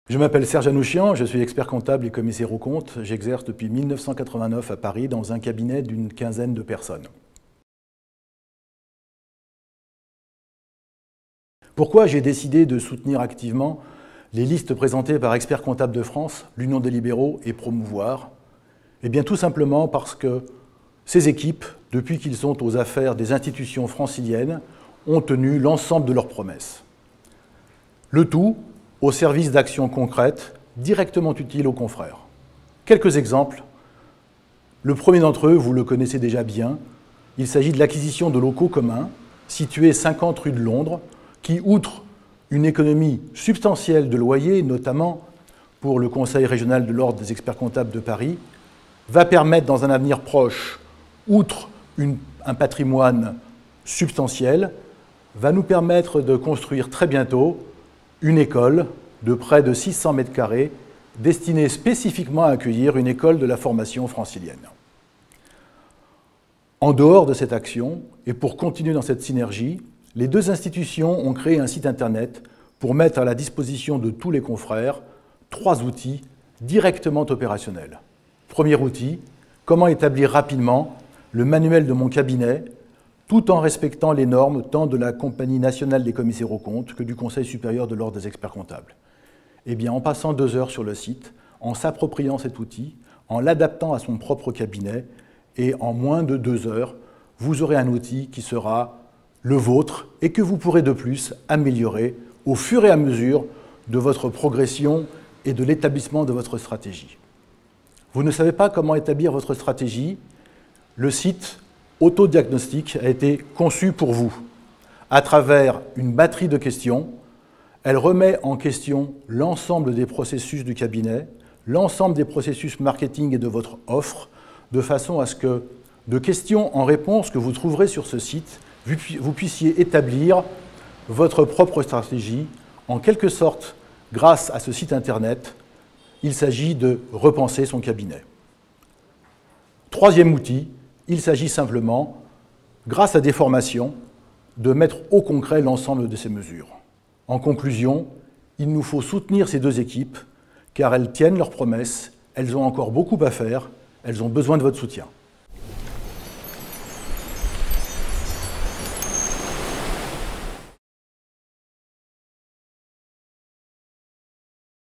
Je m'appelle Serge Anouchian, je suis expert comptable et commissaire aux comptes. J'exerce depuis 1989 à Paris dans un cabinet d'une quinzaine de personnes. Pourquoi j'ai décidé de soutenir activement les listes présentées par Experts comptables de France, l'Union des libéraux et Promouvoir? Eh bien tout simplement parce que ces équipes, depuis qu'ils sont aux affaires des institutions franciliennes, ont tenu l'ensemble de leurs promesses. Le tout au service d'actions concrètes, directement utiles aux confrères. Quelques exemples. Le premier d'entre eux, vous le connaissez déjà bien, il s'agit de l'acquisition de locaux communs, situés 50 rue de Londres, qui, outre une économie substantielle de loyers, notamment pour le Conseil régional de l'Ordre des experts comptables de Paris, va permettre dans un avenir proche, outre un patrimoine substantiel, va nous permettre de construire très bientôt une école de près de 600 mètres carrés destinée spécifiquement à accueillir une école de la formation francilienne. En dehors de cette action, et pour continuer dans cette synergie, les deux institutions ont créé un site internet pour mettre à la disposition de tous les confrères 3 outils directement opérationnels. Premier outil, comment établir rapidement le manuel de mon cabinet tout en respectant les normes tant de la Compagnie nationale des commissaires aux comptes que du Conseil supérieur de l'Ordre des experts comptables. Eh bien, en passant 2 heures sur le site, en s'appropriant cet outil, en l'adaptant à son propre cabinet, et en moins de 2 heures, vous aurez un outil qui sera le vôtre et que vous pourrez de plus améliorer au fur et à mesure de votre progression et de l'établissement de votre stratégie. Vous ne savez pas comment établir votre stratégie? Le site Autodiagnostic a été conçu pour vous. À travers une batterie de questions, elle remet en question l'ensemble des processus du cabinet, l'ensemble des processus marketing et de votre offre, de façon à ce que, de questions en réponse que vous trouverez sur ce site, vous puissiez établir votre propre stratégie. En quelque sorte, grâce à ce site internet, il s'agit de repenser son cabinet. Troisième outil, il s'agit simplement, grâce à des formations, de mettre au concret l'ensemble de ces mesures. En conclusion, il nous faut soutenir ces 2 équipes, car elles tiennent leurs promesses, elles ont encore beaucoup à faire, elles ont besoin de votre soutien.